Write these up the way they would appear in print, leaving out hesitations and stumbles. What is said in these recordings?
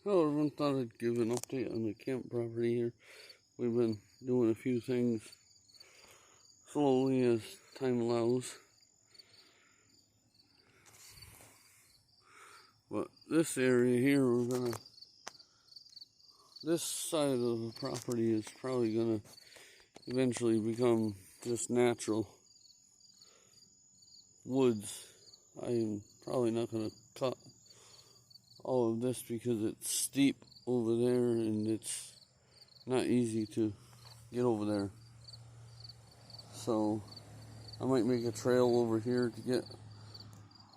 Hello everyone, thought I'd give an update on the camp property here. We've been doing a few things slowly as time allows. But this area here, this side of the property is probably gonna eventually become just natural woods. I'm probably not gonna cut all of this because it's steep over there and it's not easy to get over there. So I might make a trail over here to get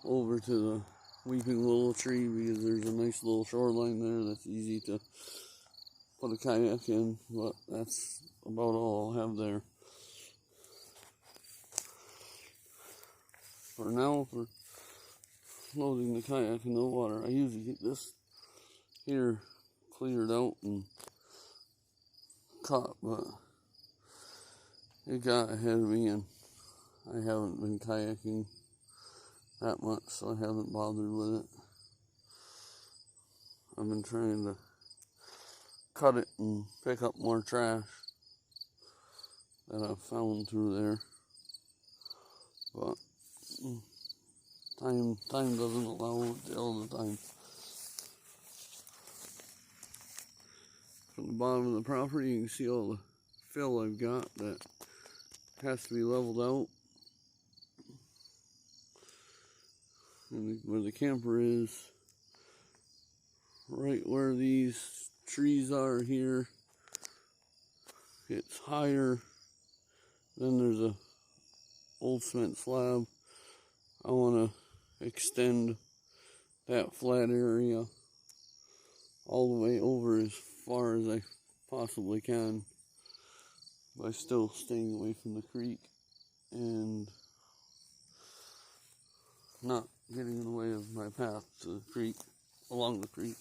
over to the weeping willow tree because there's a nice little shoreline there that's easy to put a kayak in, but that's about all I'll have there. For now, for loading the kayak in the water, I usually get this here cleared out and caught, but it got ahead of me and I haven't been kayaking that much, so I haven't bothered with it. I've been trying to cut it and pick up more trash that I've found through there, but time doesn't allow it all the time. From the bottom of the property, you can see all the fill I've got that has to be leveled out. And where the camper is, right where these trees are here, it's higher. Then there's a old cement slab. I want to extend that flat area all the way over as far as I possibly can by still staying away from the creek and not getting in the way of my path to the creek, along the creek.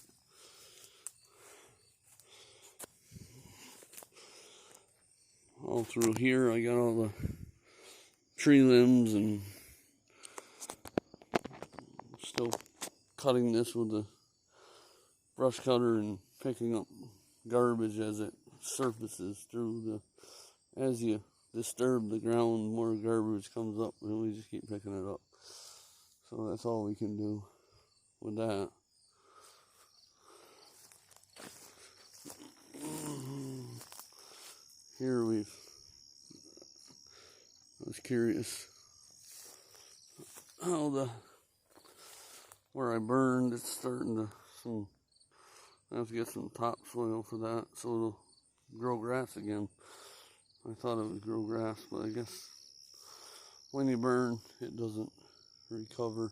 All through here I got all the tree limbs and still cutting this with the brush cutter and picking up garbage as it surfaces through as you disturb the ground, more garbage comes up and we just keep picking it up. So that's all we can do with that. Here I was curious how where I burned, it's starting to, I have to get some topsoil for that so it'll grow grass again. I thought it would grow grass, but I guess when you burn, it doesn't recover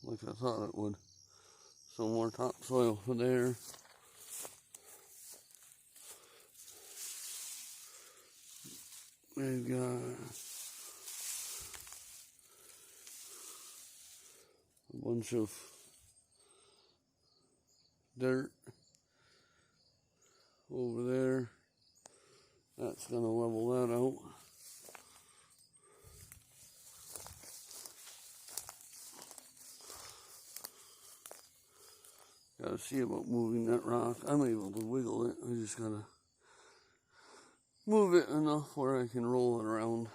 like I thought it would. So more topsoil for there. We've got a bunch of dirt over there. That's going to level that out. Got to see about moving that rock. I'm able to wiggle it. I just got to move it enough where I can roll it around.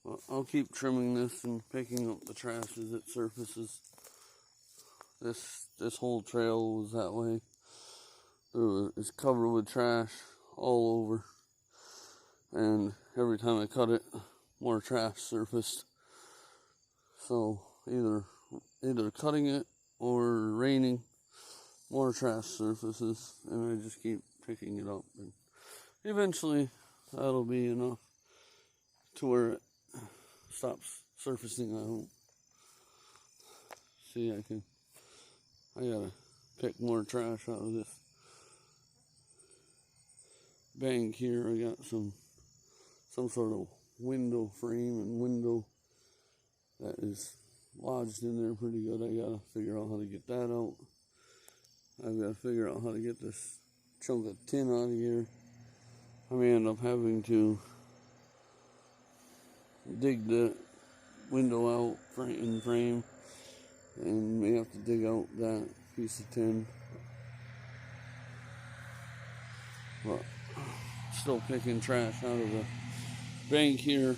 Well, I'll keep trimming this and picking up the trash as it surfaces. This whole trail was that way. It's covered with trash all over, and every time I cut it, more trash surfaced. So either cutting it or raining, more trash surfaces, and I just keep picking it up, and eventually that'll be enough to where it stops surfacing. I hope. See, I gotta pick more trash out of this bank here. I got some sort of window frame and window that is lodged in there pretty good. I gotta figure out how to get that out. I've got to figure out how to get this chunk of tin out of here. I may end up having to dig the window out in frame and may have to dig out that piece of tin. But still picking trash out of the bank here.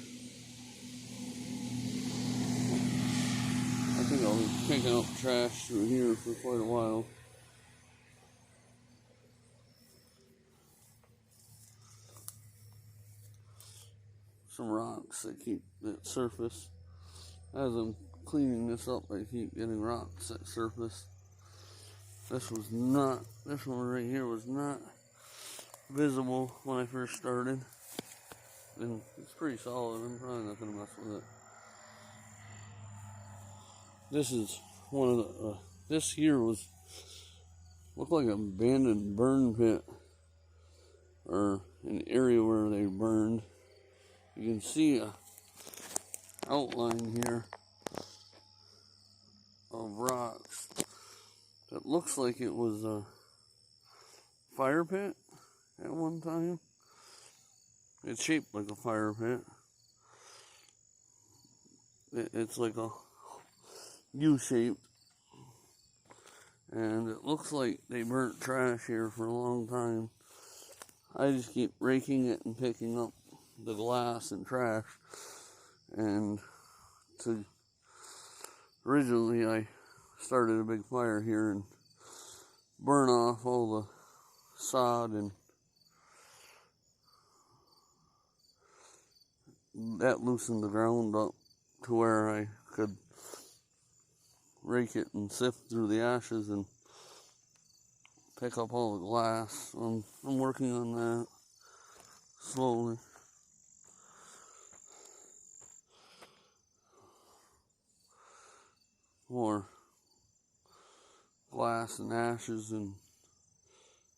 I think I'll be picking up trash through here for quite a while. Some rocks that keep that surface. As I'm cleaning this up, I keep getting rocks that surface. This one right here was not visible when I first started. And it's pretty solid. I'm probably not going to mess with it. This is one of the, this here looked like an abandoned burn pit. Or an area where they burned. You can see a outline here of rocks that looks like it was a fire pit at one time. It's shaped like a fire pit. It's like a U-shaped, and it looks like they burnt trash here for a long time. I just keep raking it and picking up the glass and trash, and originally I started a big fire here and burn off all the sod, and that loosened the ground up to where I could rake it and sift through the ashes and pick up all the glass. I'm working on that slowly. More glass and ashes and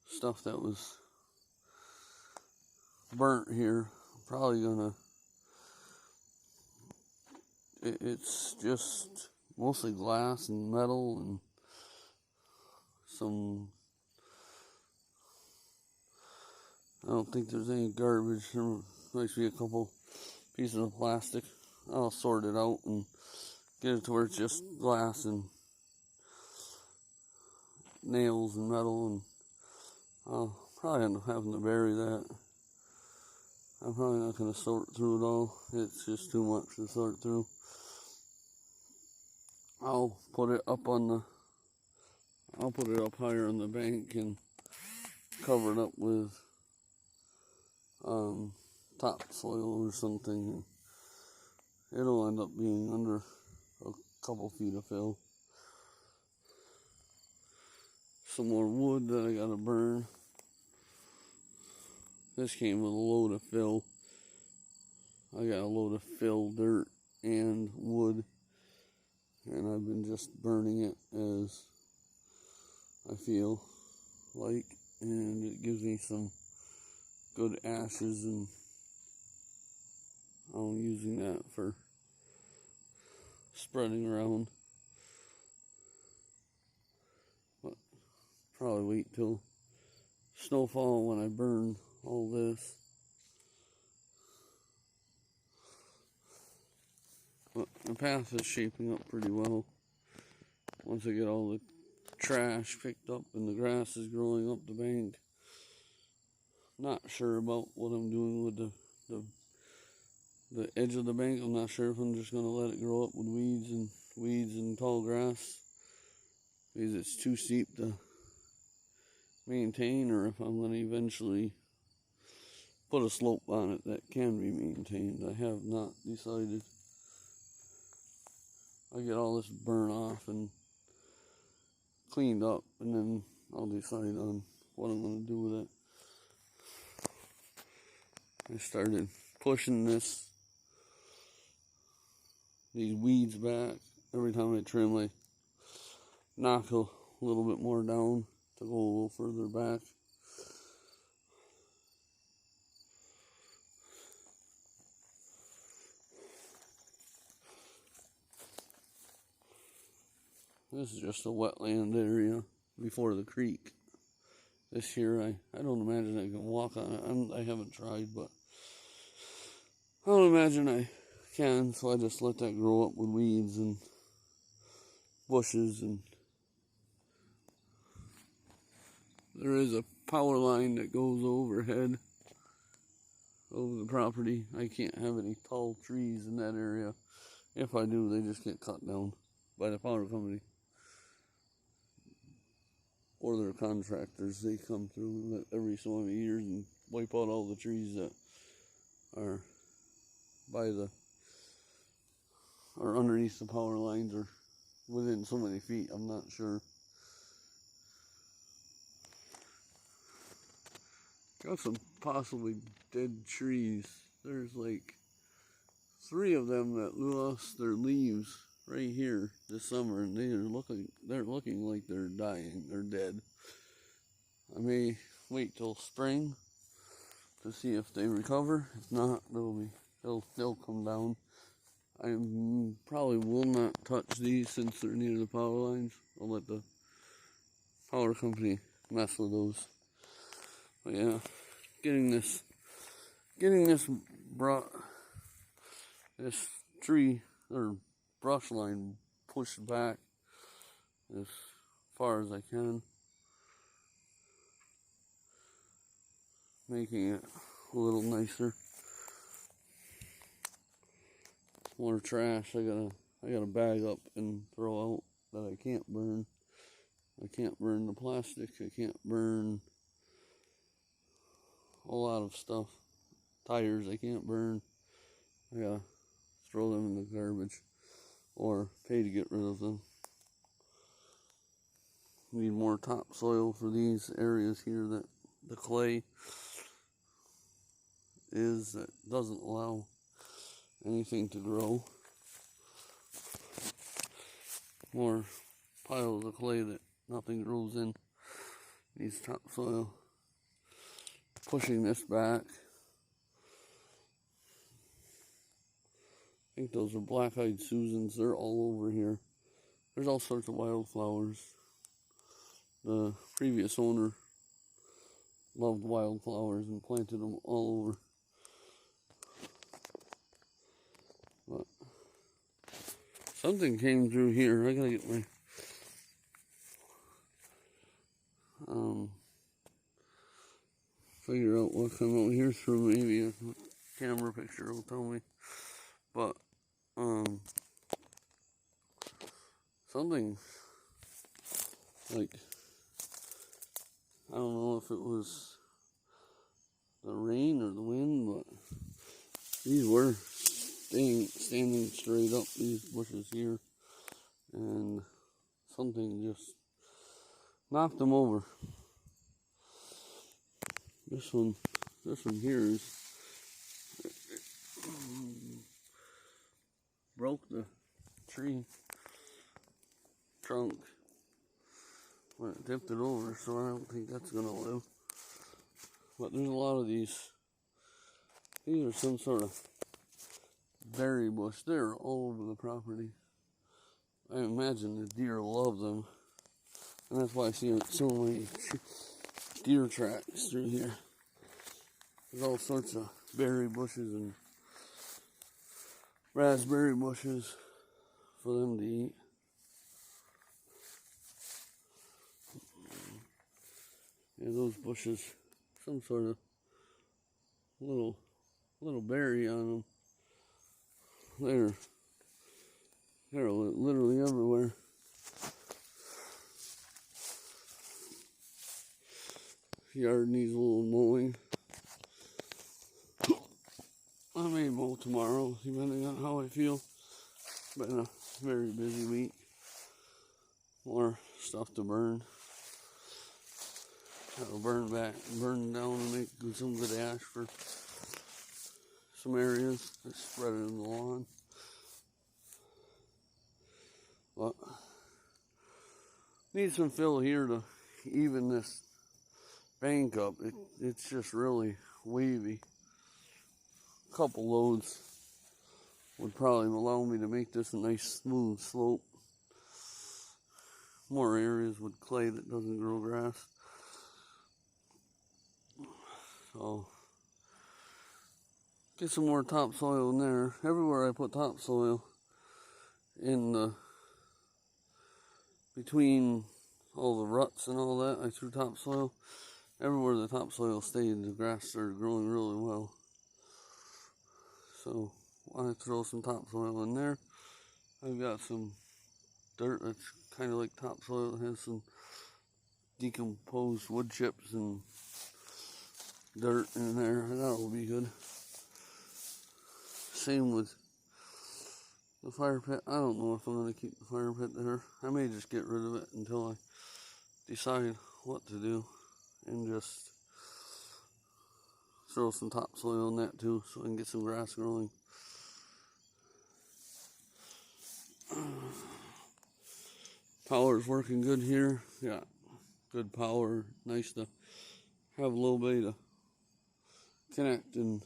stuff that was burnt here. I'm probably gonna, it's just mostly glass and metal and some, I don't think there's any garbage. There might be a couple pieces of plastic. I'll sort it out and get it to where it's just glass and nails and metal, and I'll probably end up having to bury that. I'm probably not going to sort through it all. It's just too much to sort through. I'll put it up higher on the bank and cover it up with topsoil or something. It'll end up being under a couple feet of fill. Some more wood that I gotta burn. This came with a load of fill. I got a load of fill, dirt, and wood, and I've been just burning it as I feel like, and it gives me some good ashes, and I'm using that for spreading around. But probably wait till snowfall when I burn all this. But the path is shaping up pretty well. Once I get all the trash picked up and the grass is growing up the bank. Not sure about what I'm doing with the edge of the bank. I'm not sure if I'm just going to let it grow up with weeds and tall grass, because it's too steep to maintain, or if I'm going to eventually put a slope on it that can be maintained. I have not decided. I'll get all this burn off and cleaned up, and then I'll decide on what I'm going to do with it. I started pushing these weeds back. Every time I trim, I knock a little bit more down to go a little further back. This is just a wetland area before the creek. This here, I don't imagine I can walk on it. I haven't tried, but I don't imagine I can, so I just let that grow up with weeds, and bushes, and there is a power line that goes overhead over the property. I can't have any tall trees in that area. If I do, they just get cut down by the power company or their contractors. They come through every so many years and wipe out all the trees that are or underneath the power lines or within so many feet. I'm not sure. Got some possibly dead trees. There's like 3 of them that lost their leaves right here this summer, and they're looking like they're dying. They're dead. I may wait till spring to see if they recover. If not, they'll come down. I probably will not touch these since they're near the power lines. I'll let the power company mess with those. But yeah, getting this tree or brush line pushed back as far as I can, making it a little nicer. More trash I gotta bag up and throw out that I can't burn. I can't burn the plastic. I can't burn a lot of stuff. Tires I can't burn. I gotta throw them in the garbage or pay to get rid of them. Need more topsoil for these areas here that the clay is that doesn't allow anything to grow. More piles of clay that nothing grows in. Needs topsoil. Pushing this back. I think those are black-eyed Susans. They're all over here. There's all sorts of wildflowers. The previous owner loved wildflowers and planted them all over. But something came through here. I gotta get my figure out what come out here through. Maybe a camera picture will tell me. But something like, I don't know if it was the rain or the wind, but these were standing straight up, these bushes here, and something just knocked them over. This one here is broke the tree trunk when it tipped it over, so I don't think that's gonna live. But there's a lot of these. These are some sort of berry bush. They're all over the property. I imagine the deer love them, and that's why I see so many deer tracks through here. There's all sorts of berry bushes and raspberry bushes for them to eat. Yeah, those bushes, some sort of little berry on them. They're literally everywhere. Yard needs a little mowing. I may mow tomorrow, depending on how I feel. Been a very busy week. More stuff to burn. Gotta burn down and make some good ash for some areas. I spread it in the lawn. But need some fill here to even this bank up. It's just really wavy. A couple loads would probably allow me to make this a nice smooth slope. More areas with clay that doesn't grow grass. So get some more topsoil in there. Everywhere I put topsoil in the between all the ruts and all that, I threw topsoil. Everywhere the topsoil stayed, the grass started growing really well. So I throw some topsoil in there. I've got some dirt that's kind of like topsoil. It has some decomposed wood chips and dirt in there. That'll be good. Same with the fire pit. I don't know if I'm going to keep the fire pit there. I may just get rid of it until I decide what to do, and just throw some topsoil in that too so I can get some grass growing. Power's working good here. Got good power. Nice to have a little way to connect and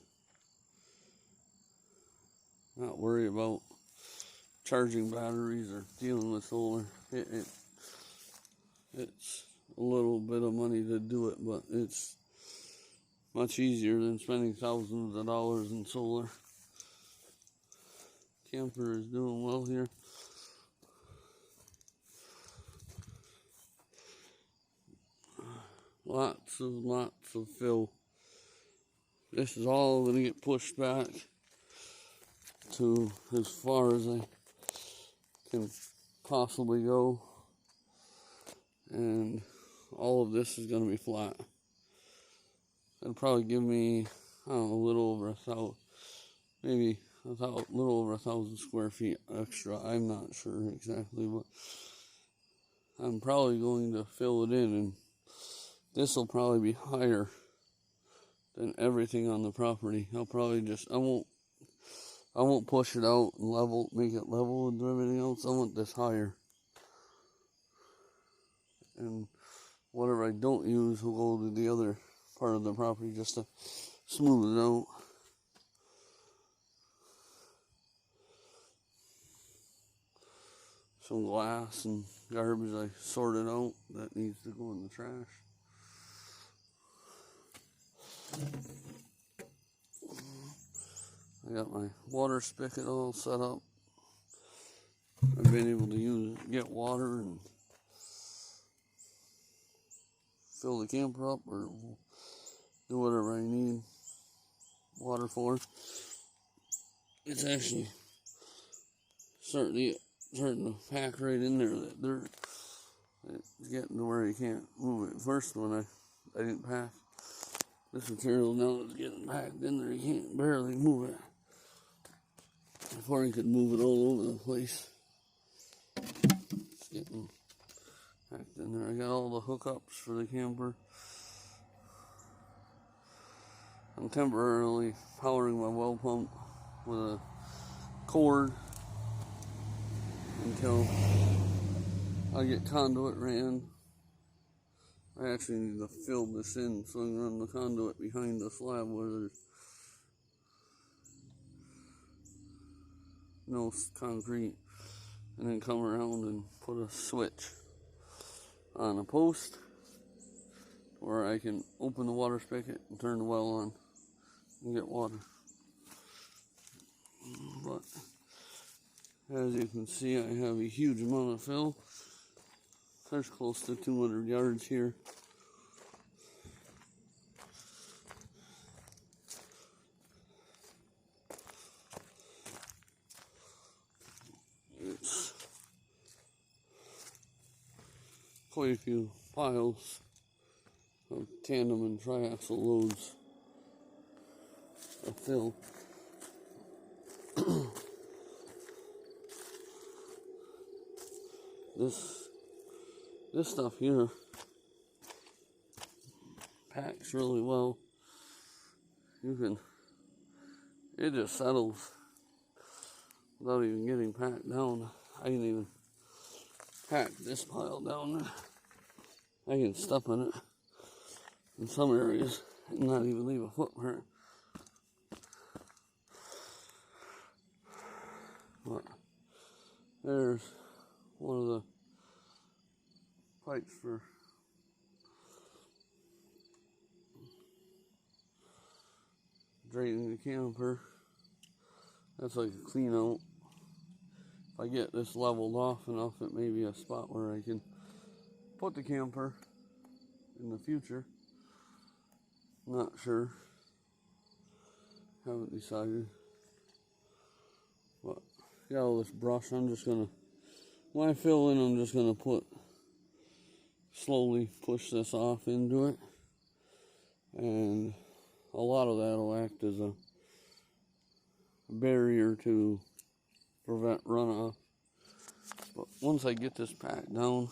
not worry about charging batteries or dealing with solar. It's a little bit of money to do it, but it's much easier than spending thousands of dollars in solar. Camper is doing well here. Lots of fill. This is all going to get pushed back to as far as I can possibly go, and all of this is going to be flat. It'll probably give me, I don't know, a little over 1,000, maybe a little over 1,000 square feet extra. I'm not sure exactly, but I'm probably going to fill it in, and this will probably be higher than everything on the property. I'll probably just, I won't push it out and make it level with everything else. I want this higher. And whatever I don't use will go to the other part of the property just to smooth it out. Some glass and garbage I sorted out that needs to go in the trash. I got my water spigot all set up. I've been able to get water and fill the camper up or do whatever I need water for. It's actually starting to pack right in there, that dirt. It's getting to where you can't move it. First one I didn't pack this material, now it's getting packed in there. You can't barely move it. Before you could move it all over the place. It's getting packed in there. I got all the hookups for the camper. I'm temporarily powering my well pump with a cord until I get conduit ran. I actually need to fill this in so I can run the conduit behind the slab where there's no concrete, and then come around and put a switch on a post where I can open the water spigot and turn the well on and get water. But as you can see, I have a huge amount of fill. There's close to 200 yards here. It's quite a few piles of tandem and triaxle loads of fill. This stuff here packs really well. It just settles without even getting packed down. I can even pack this pile down. I can step in it in some areas and not even leave a footprint. But there's one of the pipes for draining the camper. That's like a clean out. if I get this leveled off enough, it may be a spot where I can put the camper in the future. Not sure. Haven't decided. But got all this brush. I'm just gonna, when I fill in, I'm just gonna slowly push this off into it, and a lot of that will act as a barrier to prevent runoff. But once I get this packed down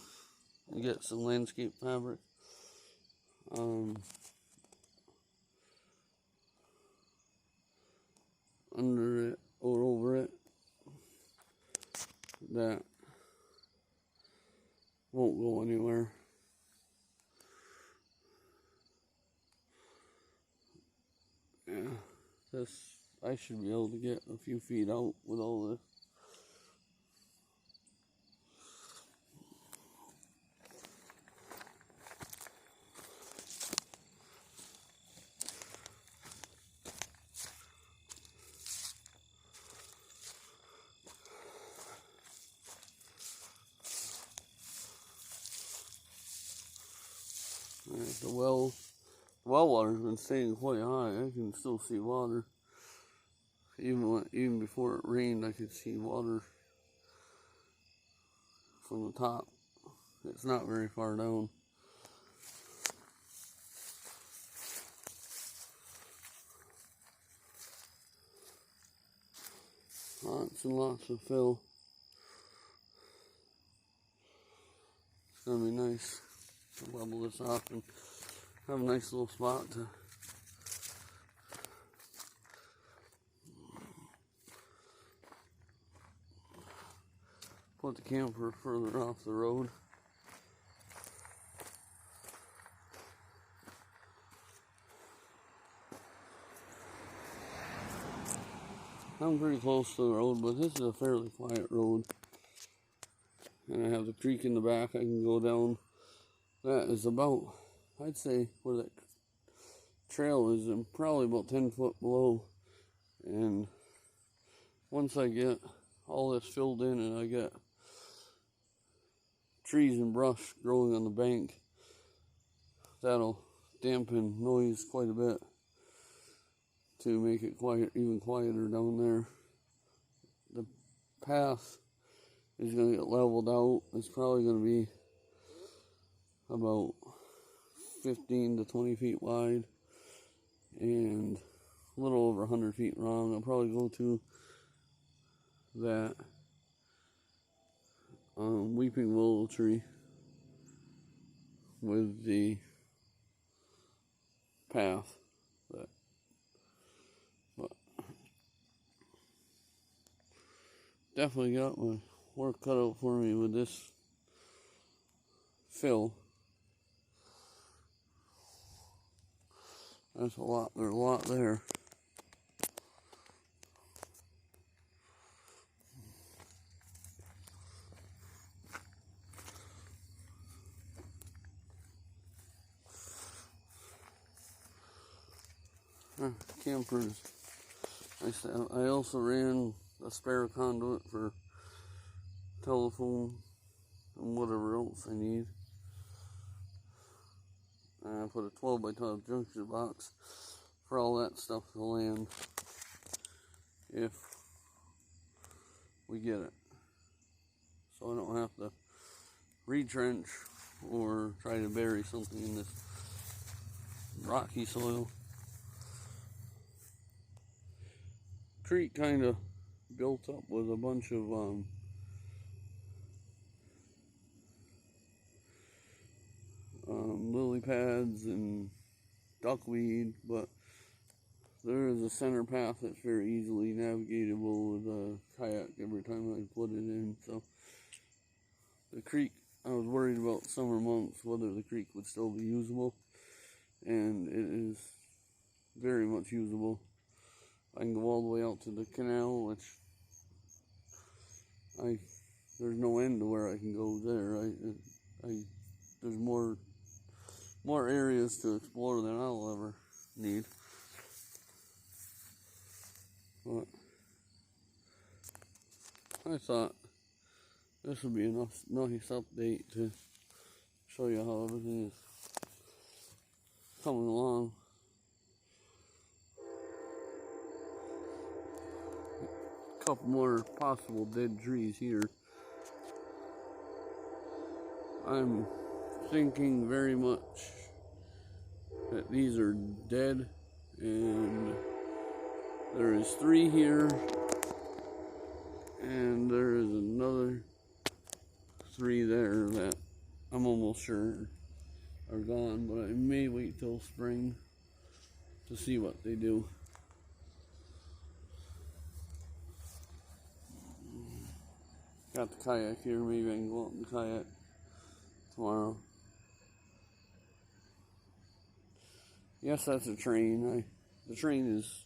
and get some landscape fabric, under it or over it, that won't go anywhere. Yeah, I should be able to get a few feet out with all this. The well water's been staying quite high. I can still see water. Even before it rained, I could see water from the top. It's not very far down. Lots and lots of fill. It's gonna be nice to level this off and have a nice little spot to put the camper further off the road. I'm pretty close to the road, but this is a fairly quiet road. And I have the creek in the back I can go down. That is about, I'd say, where that trail is, probably about 10 foot below. And once I get all this filled in and I get trees and brush growing on the bank, that'll dampen noise quite a bit to make it even quieter down there. The path is going to get leveled out. It's probably going to be about 15 to 20 feet wide and a little over 100 feet long. I'll probably go to that weeping willow tree with the path. But definitely got my work cut out for me with this fill. There's a lot there. Campers. I also ran a spare conduit for telephone and whatever else I need. And I put a 12 by 12 junction box for all that stuff to land if we get it. So I don't have to retrench or try to bury something in this rocky soil. Creek kind of built up with a bunch of lily pads and duckweed, but there is a center path that's very easily navigable with a kayak every time I put it in. So the creek, I was worried about summer months whether the creek would still be usable, and it is very much usable. I can go all the way out to the canal, which there's no end to where I can go there. There's more areas to explore than I'll ever need. But I thought this will be a nice update to show you how everything is coming along. A couple more possible dead trees here. I'm thinking very much that these are dead, and there is 3 here, and there is another 3 there that I'm almost sure are gone, but I may wait till spring to see what they do. Got the kayak here, maybe I can go out in the kayak tomorrow. Yes, that's a train. The train is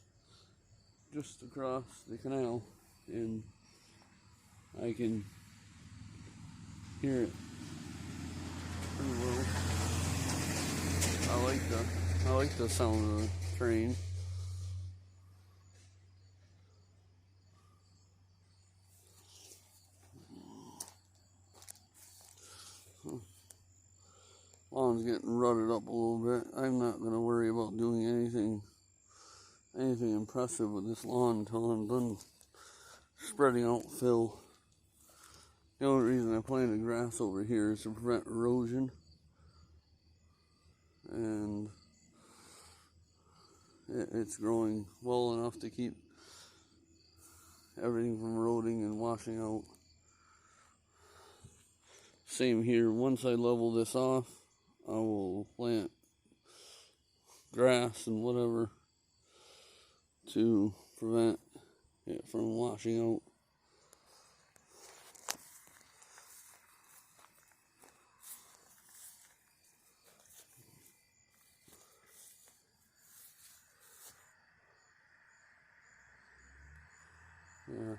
just across the canal, and I can hear it pretty well. I like the sound of the train. Lawn's getting rutted up a little bit. I'm not going to worry about doing anything impressive with this lawn until I'm done spreading out fill. The only reason I planted grass over here is to prevent erosion, and it's growing well enough to keep everything from eroding and washing out. Same here. Once I level this off, I will plant grass and whatever to prevent it from washing out. Yeah.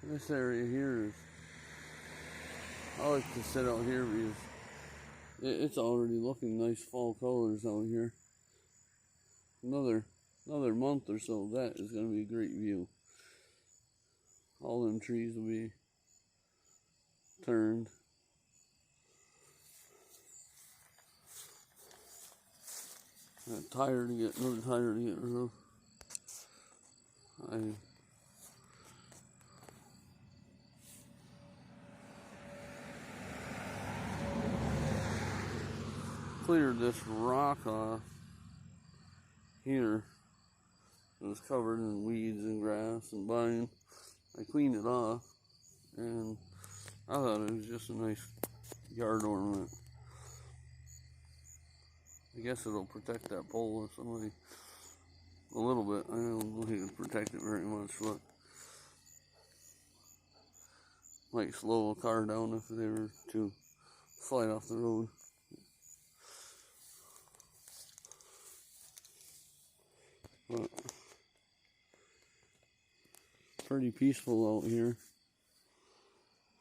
This area here is, I like to sit out here because it's already looking nice fall colors out here. Another month or so, that is going to be a great view. All them trees will be turned. Another tire to get rid of. I cleared this rock off here. It was covered in weeds and grass and vine. I cleaned it off, and I thought it was just a nice yard ornament. I guess it'll protect that pole if somebody, a little bit. I don't think it'll protect it very much, but might slow a car down if they were to slide off the road. But pretty peaceful out here.